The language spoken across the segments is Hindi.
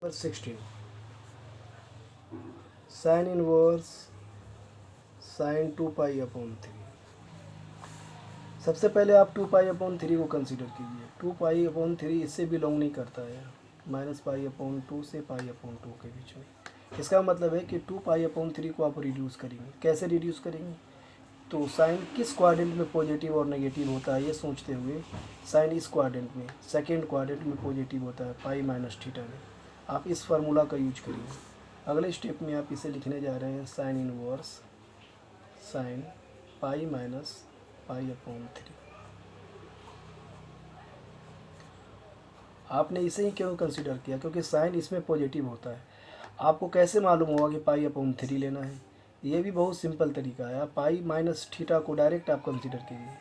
Number 16 sign inverse sign 2 पाई/3। सबसे पहले आप 2 पाई/3 को कंसीडर कीजिए। 2 पाई/3 इससे बिलोंग नहीं करता है, -पाई/2 से पाई/2 के बीच में। इसका मतलब है कि 2 पाई/3 को आप रिड्यूस करेंगे। कैसे रिड्यूस करेंगे? तो साइन किस क्वाड्रेंट में पॉजिटिव और नेगेटिव होता है ये सोचते हुए, साइन इस क्वाड्रेंट में, सेकेंड क्वाड्रेंट में पॉजिटिव होता है पाई माइनस थीटा में। आप इस फार्मूला का यूज करिए। अगले स्टेप में आप इसे लिखने जा रहे हैं sine inverse sine pi minus pi. आपने इसे ही क्यों कंसीडर किया? क्योंकि साइन इसमें पॉजिटिव होता है। आपको कैसे मालूम होगा कि पाई/3 लेना है? ये भी बहुत सिंपल तरीका है। आप पाई माइनस थीटा को डायरेक्ट आप कंसीडर कीजिए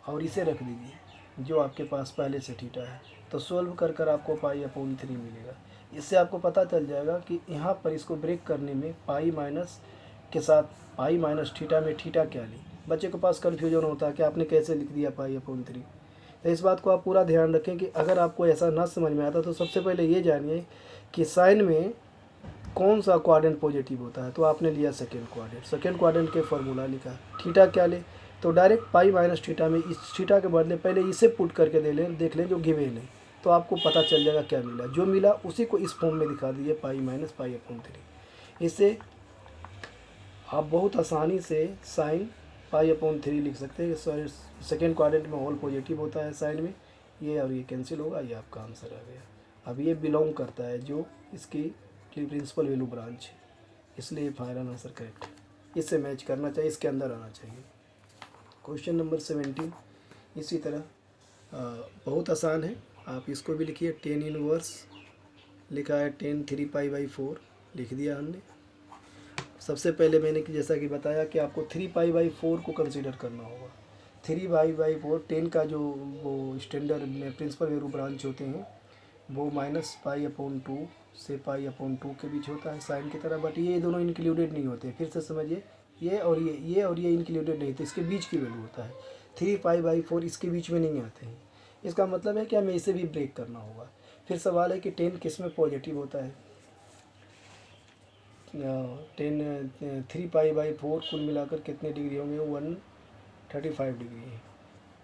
और इसे रख दीजिए जो आपके पास पहले से थीटा है। तो सोल्व कर कर आपको पाई/3 मिलेगा। इससे आपको पता चल जाएगा कि यहाँ पर इसको ब्रेक करने में पाई माइनस के साथ पाई माइनस थीटा में थीटा क्या ली। बच्चे के पास कन्फ्यूजन होता है कि आपने कैसे लिख दिया पाई/3। तो इस बात को आप पूरा ध्यान रखें कि अगर आपको ऐसा ना समझ में आता तो सबसे पहले ये जानिए कि साइन में कौन सा क्वाड्रेंट पॉजिटिव होता है। तो आपने लिया सेकेंड क्वाड्रेंट के फार्मूला लिखा, थीटा क्या ले, तो डायरेक्ट पाई माइनस थीटा में इस थीटा के बदले पहले इसे पुट करके देख लें जो गिवन है, तो आपको पता चल जाएगा क्या मिला। जो मिला उसी को इस फॉर्म में दिखा दीजिए पाई माइनस पाई/3। इससे आप बहुत आसानी से साइन पाई/3 लिख सकते हैं। सेकेंड क्वाड्रेंट में होल पॉजिटिव होता है साइन में, ये और ये कैंसिल होगा, ये आपका आंसर आ गया। अब ये बिलोंग करता है जो इसकी प्रिंसिपल वैल्यू ब्रांच है, इसलिए फाइनल आंसर करेक्ट है। इससे मैच करना चाहिए, इसके अंदर आना चाहिए। क्वेश्चन नंबर 17 इसी तरह बहुत आसान है, आप इसको भी लिखिए। टेन इनवर्स लिखा है, टेन 3 पाई/4 लिख दिया हमने। सबसे पहले मैंने जैसा कि बताया कि आपको 3 पाई/4 को कंसीडर करना होगा। 3 पाई/4 टेन का जो वो स्टैंडर्ड में प्रिंसिपल वैल्यू ब्रांच होते हैं वो -पाई/2 से पाई/2 के बीच होता है साइन की तरह, बट ये दोनों इंक्लूडेड नहीं होते। फिर से समझिए, ये और ये इंक्लूडेड नहीं, तो इसके बीच की वैल्यू होता है। 3 पाई/4 इसके बीच में नहीं आते हैं। इसका मतलब है कि हमें इसे भी ब्रेक करना होगा। फिर सवाल है कि 10 किस में पॉजिटिव होता है। 3 पाई/4 कुल मिलाकर कितने डिग्री होंगे? 135 डिग्री है।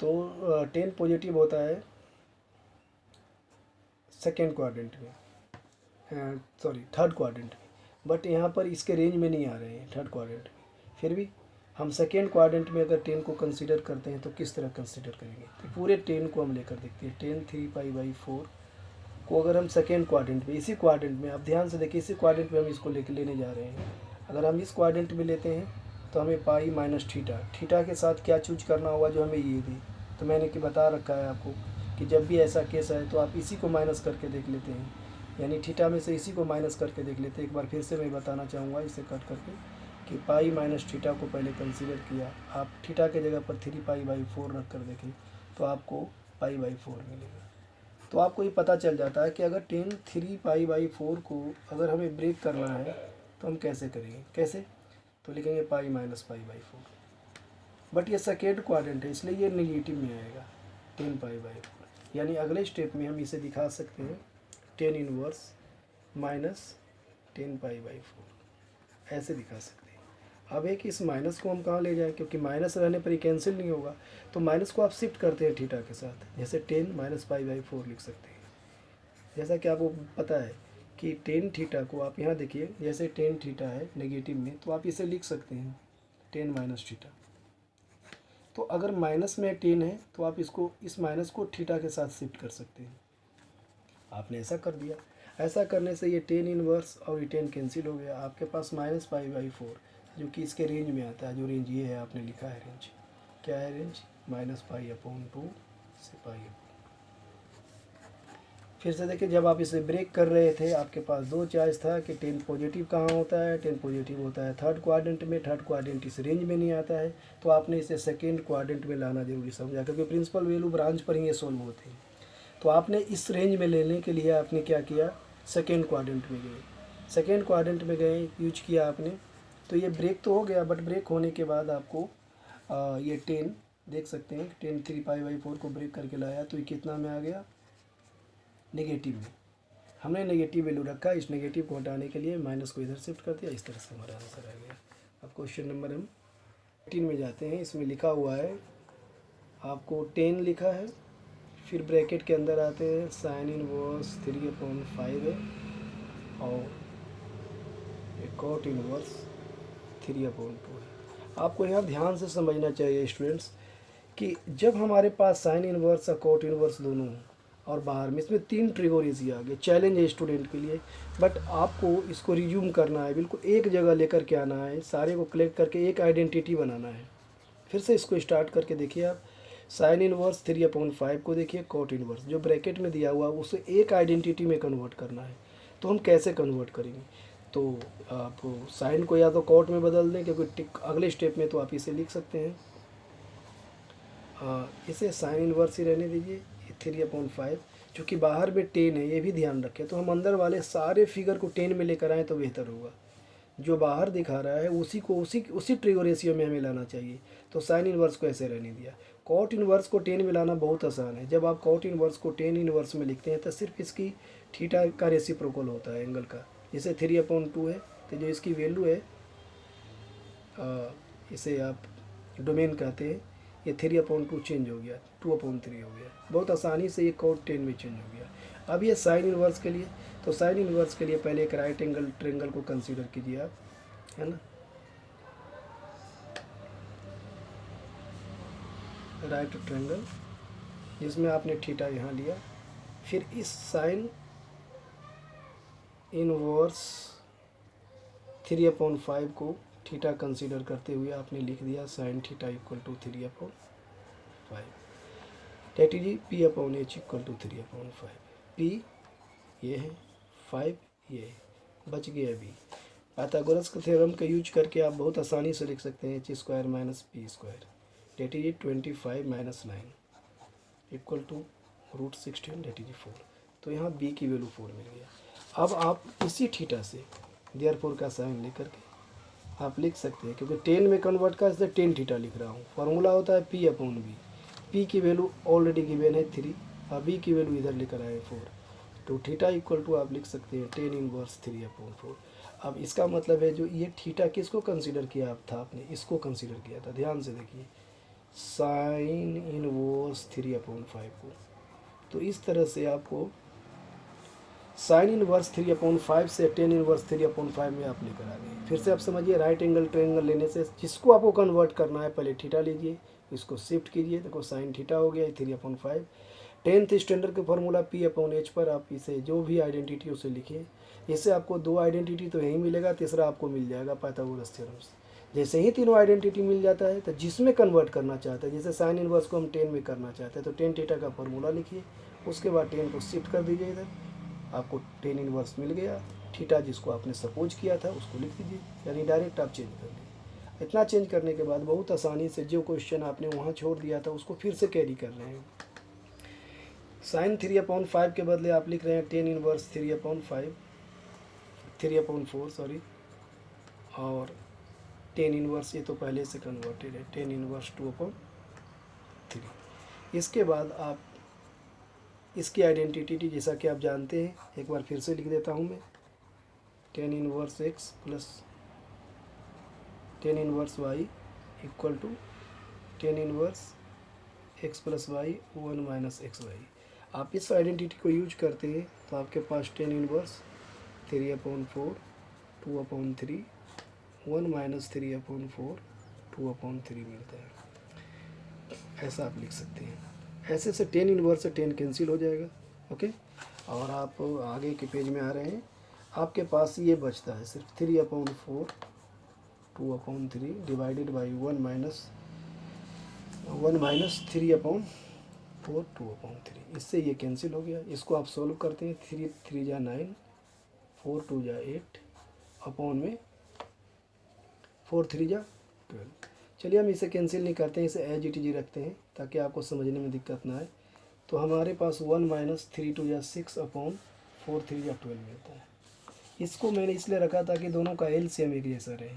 तो 10 पॉजिटिव होता है सेकेंड क्वाड्रेंट में, थर्ड क्वाड्रेंट में, बट यहाँ पर इसके रेंज में नहीं आ रहे हैं थर्ड क्वाड्रेंट में। फिर भी हम सेकेंड क्वाड्रेंट में अगर 10 को कंसीडर करते हैं तो किस तरह कंसीडर करेंगे? तो पूरे 10 को हम लेकर देखते हैं। 10 3 पाई/4 को अगर हम सेकेंड क्वाड्रेंट में, इसी क्वाड्रेंट में, आप ध्यान से देखिए, इसी क्वाड्रेंट में हम इसको लेने जा रहे हैं। अगर हम इस क्वाड्रेंट में लेते हैं तो हमें पाई माइनस थीटा के साथ क्या चूज करना होगा जो हमें ये दी। तो मैंने कि बता रखा है आपको कि जब भी ऐसा केस है तो आप इसी को माइनस करके देख लेते हैं, यानी थीटा में से इसी को माइनस करके देख लेते हैं। एक बार फिर से मैं बताना चाहूँगा इसे कट करके कि पाई माइनस थीटा को पहले कंसीडर किया। आप थीटा के जगह पर 3 पाई/4 रख कर देखें तो आपको पाई/4 मिलेगा। तो आपको ये पता चल जाता है कि अगर 3 पाई/4 को अगर हमें ब्रेक करना है तो हम कैसे करेंगे। कैसे? तो लिखेंगे पाई माइनस पाई/4, बट ये सेकेंड क्वाड्रेंट है इसलिए ये नेगेटिव में आएगा 10 पाई/4। यानी अगले स्टेप में हम इसे दिखा सकते हैं 10 इनवर्स माइनस 10 पाई/4, ऐसे दिखा सकते हैं। अब एक इस माइनस को हम कहाँ ले जाएं, क्योंकि माइनस रहने पर ही कैंसिल नहीं होगा, तो माइनस को आप शिफ्ट करते हैं थीटा के साथ, जैसे 10 माइनस पाई/4 लिख सकते हैं। जैसा कि आपको पता है कि 10 थीटा को आप यहाँ देखिए, जैसे 10 थीटा है नेगेटिव में, तो आप इसे लिख सकते हैं 10 माइनस थीटा। तो अगर माइनस में 10 है तो आप इसको, इस माइनस को थीटा के साथ शिफ्ट कर सकते हैं। आपने ऐसा कर दिया। ऐसा करने से ये 10 इनवर्स और ये 10 कैंसिल हो गया। आपके पास -पाई/4 जो कि इसके रेंज में आता है, जो रेंज ये है आपने लिखा है रेंज, क्या है रेंज? -पाई/2 से पाई। फिर से देखिए, जब आप इसे ब्रेक कर रहे थे आपके पास दो चॉइस था कि 10 पॉजिटिव कहाँ होता है। 10 पॉजिटिव होता है थर्ड क्वाड्रेंट में, थर्ड क्वाड्रेंट इस रेंज में नहीं आता है, तो आपने इसे सेकेंड क्वाड्रेंट में लाना जरूरी समझा, क्योंकि प्रिंसिपल वैल्यू ब्रांच पर ही ये सोल्व होते हैं। तो आपने इस रेंज में लेने के लिए आपने क्या किया, सेकेंड क्वाड्रेंट में गए। सेकेंड क्वाड्रेंट में गए, यूज किया आपने, तो ये ब्रेक तो हो गया, बट ब्रेक होने के बाद आपको ये 10 देख सकते हैं, 10 3 पाई/4 को ब्रेक करके लाया तो ये कितना में आ गया? नेगेटिव में। हमने नेगेटिव वैल्यू रखा, इस नेगेटिव को हटाने के लिए माइनस को इधर शिफ्ट कर दिया, इस तरह से हमारा आंसर आ गया। अब क्वेश्चन नंबर हम 18 में जाते हैं। इसमें लिखा हुआ है आपको 10 लिखा है, फिर ब्रैकेट के अंदर आते हैं साइन इनवर्स 3/5 है और कॉट इनवर्स 3/2 है। आपको यहाँ ध्यान से समझना चाहिए स्टूडेंट्स कि जब हमारे पास साइन इनवर्स और कॉट इनवर्स दोनों हों और बाहर में इसमें 3 ट्रिगोनोमेट्री आ गए, चैलेंज है स्टूडेंट के लिए, बट आपको इसको रिज्यूम करना है, बिल्कुल एक जगह लेकर के आना है, सारे को कलेक्ट करके एक आइडेंटिटी बनाना है। फिर से इसको स्टार्ट करके देखिए आप, साइन इनवर्स 3/5 को देखिए, कॉट इनवर्स जो ब्रैकेट में दिया हुआ उसे एक आइडेंटिटी में कन्वर्ट करना है। तो हम कैसे कन्वर्ट करेंगे, तो आप साइन को या तो कॉट में बदल दें, क्योंकि अगले स्टेप में तो आप इसे लिख सकते हैं, इसे साइन इनवर्स ही रहने दीजिए 3/5, चूँकि बाहर में 10 है, ये भी ध्यान रखें। तो हम अंदर वाले सारे फिगर को 10 में लेकर आएँ तो बेहतर होगा। जो बाहर दिखा रहा है उसी को उसी ट्रिगो रेशियो में हमें लाना चाहिए। तो साइन इनवर्स को ऐसे रहने दिया। कॉट इनवर्स को 10 में लाना बहुत आसान है। जब आप कॉट इनवर्स को 10 इनवर्स में लिखते हैं तो सिर्फ इसकी थीटा का रेसिप्रोकल होता है एंगल का। जैसे 3/2 है तो जो इसकी वैल्यू है इसे आप डोमेन कहते हैं, ये 3/2 चेंज हो गया, 2/3 हो गया। बहुत आसानी से ये कॉट 10 में चेंज हो गया। अब ये साइन इनवर्स के लिए, तो साइन इनवर्स के लिए पहले एक राइट एंगल ट्रायंगल को कंसीडर कीजिए आप, है ना, राइट ट्रायंगल जिसमें आपने थीटा यहाँ लिया। फिर इस साइन इनवर्स 3/5 को थीटा कंसीडर करते हुए आपने लिख दिया sine theta equal to 3/5, that is P/H equal to 3/5। P ये है, 5 ये है, बच गया B। पाइथागोरस के थ्योरम का यूज करके आप बहुत आसानी से लिख सकते हैं h² minus p², that is 25 minus 9 equal to √16, that is 4। तो यहाँ B की वैल्यू 4 मिल गया। अब आप इसी थीटा से देयरफॉर का साइन लेकर के आप लिख सकते हैं, क्योंकि 10 में कन्वर्ट का इसलिए 10 थीटा लिख रहा हूँ। फार्मूला होता है P/B। P की वैल्यू ऑलरेडी गिवन है 3 और B की वैल्यू इधर लेकर आए 4। तो थीटा इक्वल टू आप लिख सकते हैं 10 इनवर्स 3/4। अब इसका मतलब है जो ये थीटा किसको कंसीडर किया आप था, आपने इसको कंसीडर किया था। ध्यान से देखिए, साइन इनवर्स 3/5 को। तो इस तरह से आपको साइन इनवर्स 3/5 से 10 इनवर्स 3/5 में आप लेकर आ गए। फिर से आप समझिए, राइट एंगल ट्रायंगल लेने से जिसको आपको कन्वर्ट करना है पहले थीटा लीजिए, इसको शिफ्ट कीजिए, देखो साइन थीटा हो गया 3/5। 10th स्टैंडर्ड के फार्मूला P/H पर आप इसे जो भी आइडेंटिटी उसे लिखिए। इससे आपको 2 आइडेंटिटी तो यहीं मिलेगा, तीसरा आपको मिल जाएगा पाइथागोरस थ्योरम से। जैसे ही तीनों आइडेंटिटी मिल जाता है तो जिसमें कन्वर्ट करना चाहते हैं, जैसे साइन इनवर्स को हम 10 में करना चाहते हैं तो 10 थीटा का फार्मूला लिखिए, उसके बाद 10 को शिफ्ट कर दीजिए इधर, आपको 10 इनवर्स मिल गया। थीटा जिसको आपने सपोज किया था उसको लिख दीजिए, यानी डायरेक्ट आप चेंज कर लीजिए। इतना चेंज करने के बाद बहुत आसानी से जो क्वेश्चन आपने वहाँ छोड़ दिया था उसको फिर से कैरी कर रहे हैं। साइन 3/5 के बदले आप लिख रहे हैं 10 इनवर्स 3/4 सॉरी, और 10 इनवर्स ये तो पहले से कन्वर्टेड है, 10 इनवर्स 2/3। इसके बाद आप इसकी आइडेंटिटी जैसा कि आप जानते हैं, एक बार फिर से लिख देता हूँ मैं, 10 inverse x plus 10 inverse y equal to 10 inverse x plus y 1 minus XY। आप इस आइडेंटिटी को यूज करते हैं तो आपके पास 10 इनवर्स 3/4 2/3 1 माइनस 3/4 2/3 मिलता है। ऐसा आप लिख सकते हैं। ऐसे से 10 इनवर्स से 10 कैंसिल हो जाएगा, ओके। और आप आगे के पेज में आ रहे हैं, आपके पास ये बचता है सिर्फ 3/4 2/3 डिवाइडेड बाई 1 माइनस 3/4 2/3। इससे ये कैंसिल हो गया। इसको आप सोल्व करते हैं, 3 3 जा 9 4 2 जा 8 अपॉन में 4 3 जा 12। चलिए हम इसे कैंसिल नहीं करते हैं, इसे एज इट इज रखते हैं ताकि आपको समझने में दिक्कत ना आए। तो हमारे पास 1 माइनस 3 2 जा 6 अपॉन 4 3 जा 12 मिलता है। इसको मैंने इसलिए रखा ताकि दोनों का एलसीएम एक जैसा रहे।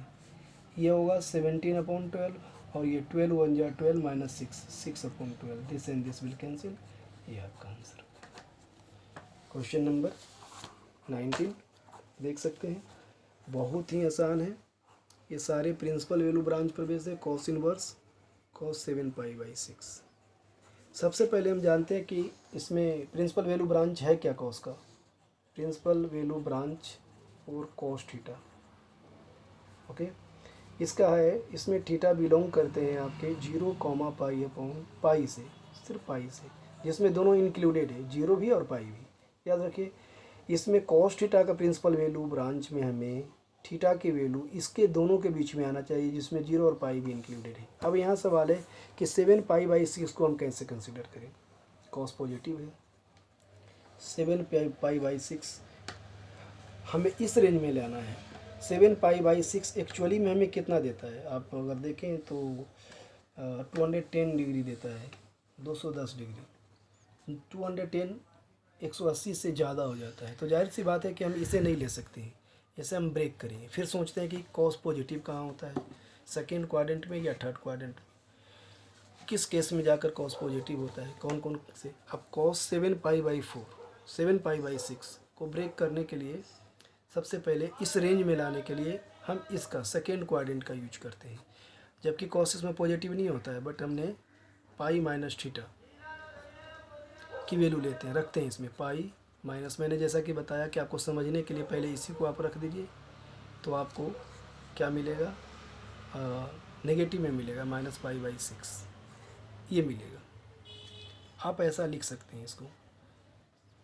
ये होगा 17/12 और ये 12 1 जा 12 minus 6/12। This and this will cancel. ये आपका आंसर। क्वेश्चन नंबर 19 देख सकते हैं, बहुत ही आसान है। ये सारे प्रिंसिपल वैल्यू ब्रांच पर बेस्ड है। Cos inverse cos 7π/6। सबसे पहले हम जानते हैं कि इसमें प्रिंसिपल वैल्यू ब्रांच है क्या कॉस का। प्रिंसिपल वैल्यू ब्रांच और कॉस थीटा, ओके, इसका है, इसमें थीटा बिलोंग करते हैं आपके 0, π/π सिर्फ पाई से, जिसमें दोनों इंक्लूडेड है, 0 भी और पाई भी। याद रखिए, इसमें कॉस थीटा का प्रिंसिपल वैल्यू ब्रांच में हमें थीटा की वैल्यू इसके दोनों के बीच में आना चाहिए, जिसमें 0 और पाई भी इंक्लूडेड है। अब यहाँ सवाल है कि 7π/6 को हम कैसे कंसिडर करें। कॉस पॉजिटिव है, 7π/6 हमें इस रेंज में लाना है। 7π/6 एक्चुअली में हमें कितना देता है, आप अगर देखें तो 210 डिग्री देता है, 210 डिग्री। 210 180 से ज़्यादा हो जाता है, तो जाहिर सी बात है कि हम इसे नहीं ले सकते हैं, इसे हम ब्रेक करेंगे। फिर सोचते हैं कि कॉस पॉजिटिव कहाँ होता है, सेकेंड क्वाड्रेंट में या थर्ड क्वाड्रेंट में, किस केस में जाकर कॉस पॉजिटिव होता है, कौन कौन से। अब कॉस 7π/4 7π/6 को ब्रेक करने के लिए सबसे पहले इस रेंज में लाने के लिए हम इसका सेकेंड क्वाड्रेंट का यूज करते हैं, जबकि कॉस इसमें पॉजिटिव नहीं होता है, बट हमने π-θ की वैल्यू लेते हैं, रखते हैं इसमें पाई माइनस। मैंने जैसा कि बताया कि आपको समझने के लिए पहले इसी को आप रख दीजिए, तो आपको क्या मिलेगा, नेगेटिव में मिलेगा -π/6 ये मिलेगा। आप ऐसा लिख सकते हैं इसको,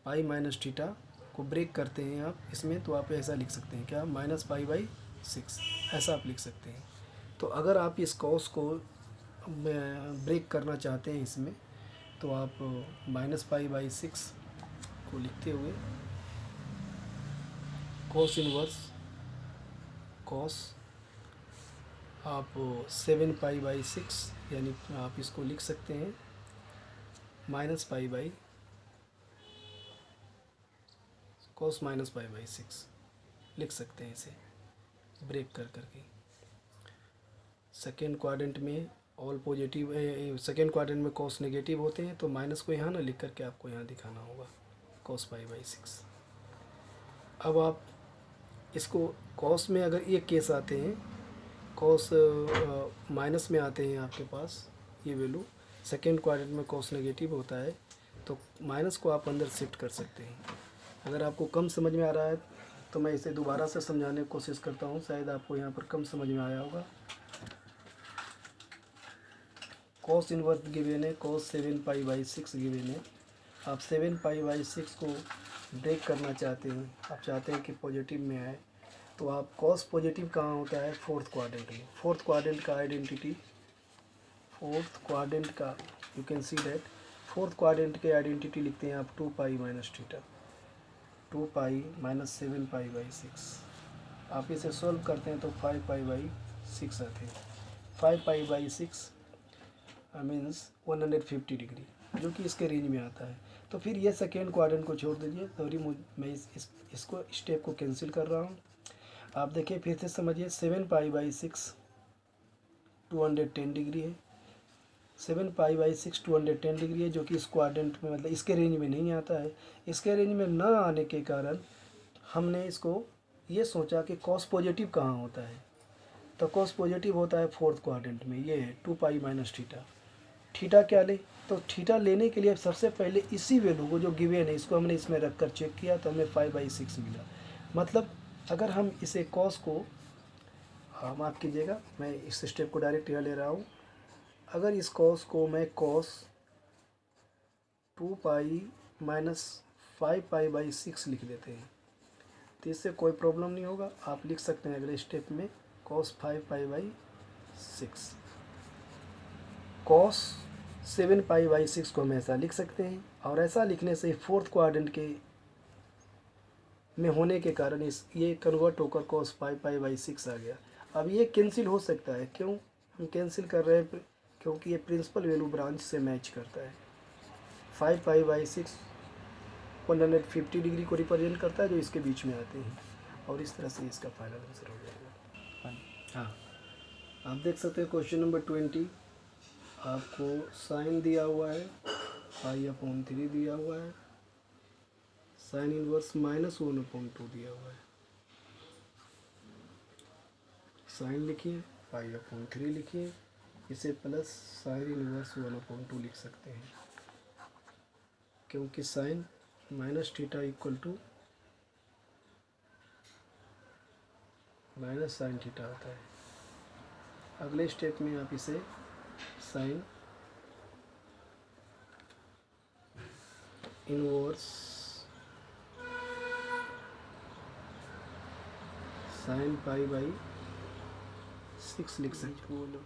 π-θ को ब्रेक करते हैं आप इसमें, तो आप ऐसा लिख सकते हैं क्या, -π/6 ऐसा आप लिख सकते हैं। तो अगर आप इस कॉस को ब्रेक करना चाहते हैं इसमें, तो आप -π/6 को लिखते हुए कॉस इनवर्स कॉस आप 7π/6 यानी आप इसको लिख सकते हैं cos -π/6 लिख सकते हैं इसे ब्रेक कर करके। सेकेंड क्वाड्रेंट में ऑल पॉजिटिव, सेकेंड क्वाड्रेंट में कॉस नेगेटिव होते हैं, तो माइनस को यहाँ ना लिख करके आपको यहाँ दिखाना होगा cos π/6। अब आप इसको कॉस में अगर ये केस आते हैं, कॉस माइनस में आते हैं आपके पास ये वैल्यू, सेकेंड क्वाड्रेंट में कॉस नेगेटिव होता है, तो माइनस को आप अंदर शिफ्ट कर सकते हैं। अगर आपको कम समझ में आ रहा है तो मैं इसे दोबारा से समझाने की कोशिश करता हूँ, शायद आपको यहाँ पर कम समझ में आया होगा। कॉस इनवर्स गिवन है, cos 7π/6 गिवन है। आप 7π/6 को ब्रेक करना चाहते हैं, आप चाहते हैं कि पॉजिटिव में आए, तो आप कॉस पॉजिटिव कहाँ होता है, फोर्थ क्वाड्रेंट में। फोर्थ क्वाड्रेंट का आइडेंटिटी, फोर्थ क्वाड्रेंट का you can see that, fourth quadrant के आइडेंटिटी लिखते हैं आप 2π-θ, 2π - 7π/6। आप इसे सॉल्व करते हैं तो 5π/6 आते हैं। 5π/6 मीन्स 150 डिग्री, जो कि इसके रेंज में आता है। तो फिर ये सेकेंड क्वाड्रेंट को छोड़ दीजिए, सॉरी मैं इसको स्टेप को कैंसिल कर रहा हूँ। आप देखिए फिर से समझिए, 7π/6 210 डिग्री है, 7π/6 210 डिग्री है, जो कि इस क्वाड्रेंट में मतलब इसके रेंज में नहीं आता है। इसके रेंज में न आने के कारण हमने इसको ये सोचा कि कॉस पॉजिटिव कहाँ होता है, तो कॉस पॉजिटिव होता है फोर्थ क्वाड्रेंट में, ये है 2π-θ। थीटा क्या ले, तो थीटा लेने के लिए सबसे पहले इसी वैल्यू को जो गिवन है इसको हमने इसमें रख कर चेक किया, तो हमें 5/6 मिला। मतलब अगर हम इसे कॉस को, माफ़ कीजिएगा मैं इस स्टेप को डायरेक्ट यहाँ ले रहा हूँ, अगर इस कॉस को मैं कॉस 2π - 5π/6 लिख देते हैं, तो इससे कोई प्रॉब्लम नहीं होगा। आप लिख सकते हैं अगले स्टेप में cos 5π/6, cos 7π/6 को हम ऐसा लिख सकते हैं, और ऐसा लिखने से फोर्थ क्वाड्रेंट के में होने के कारण ये कन्वर्ट होकर cos 5π/6 आ गया। अब ये कैंसिल हो सकता है, क्यों हम कैंसिल कर रहे हैं, क्योंकि ये प्रिंसिपल वैल्यू ब्रांच से मैच करता है। 5π/6 150 डिग्री को रिप्रेजेंट करता है, जो इसके बीच में आते हैं, और इस तरह से इसका फाइनल आंसर हो जाएगा। हाँ, आप देख सकते हैं क्वेश्चन नंबर 20 आपको साइन दिया हुआ है, π/3 दिया हुआ है, साइन इनवर्स -1/2 दिया हुआ है। साइन लिखिए, पाई/3 लिखिए, इसे प्लस साइन इनवर्स 1/2 लिख सकते हैं, क्योंकि sine minus theta equal to minus sine theta होता है। अगले स्टेप में आप इसे साइन इनवर्स साइन पाई/6 लिख सकते हैं,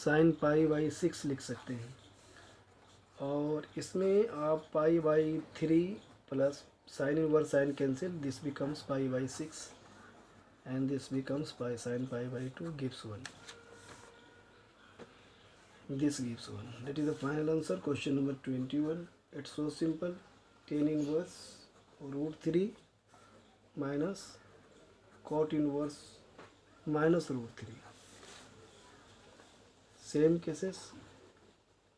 साइन पाई/6 लिख सकते हैं। और इसमें आप pi plus sine inverse sine cancel, this becomes pi and this becomes pi sin pi/2 gives 1. This gives 1. That is the final answer. Question number 21. It's so simple. Tan inverse √3 minus cot inverse minus √3. Same cases.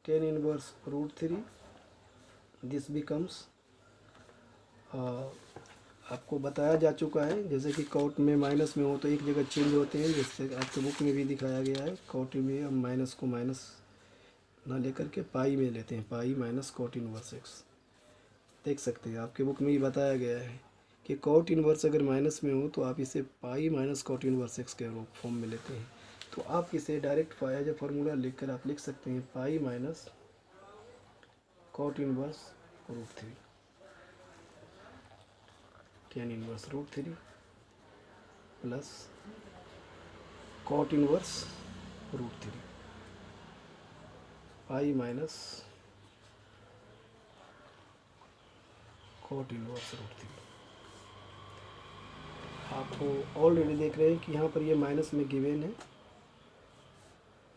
Tan inverse √3. This becomes आपको बताया जा चुका है, जैसे कि कॉट में माइनस में हो तो एक जगह चेंज होते हैं, जैसे आपके बुक में भी दिखाया गया है। कॉट में हम माइनस को माइनस ना लेकर के पाई में लेते हैं, pi minus cot inverse x। देख सकते हैं आपके बुक में ही बताया गया है कि कॉट इनवर्स अगर माइनस में हो तो आप इसे pi minus cot inverse x के रूप फॉर्म में लेते हैं। तो आप इसे direct pi as a formula लिख कर आप लिख सकते हैं pi minus cot inverse √3, tan inverse √3 plus cot inverse √3 pi minus cot inverse √3। आप ऑलरेडी देख रहे हैं कि यहाँ पर ये माइनस में गिवन है,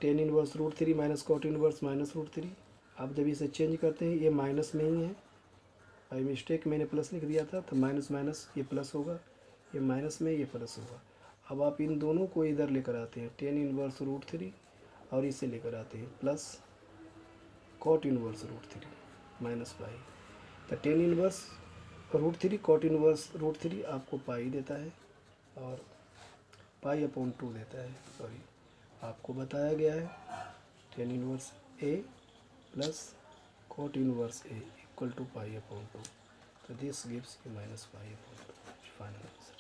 tan inverse √3 minus cot inverse minus √3। आप जब इसे चेंज करते हैं ये माइनस में ही है, बाई मिस्टेक मैंने प्लस लिख दिया था, तो माइनस माइनस ये प्लस होगा, ये माइनस में ये प्लस होगा। अब आप इन दोनों को इधर लेकर आते हैं, tan इनवर्स √3 और इसे लेकर आते हैं plus cot inverse √3 minus pi. तो tan इनवर्स √3 कॉट इनवर्स √3 आपको पाई देता है और पाई/2 देता है। सॉरी, आपको बताया गया है tan inverse A plus cot inverse A equal to pi/2. So this gives you minus pi/2. Final answer.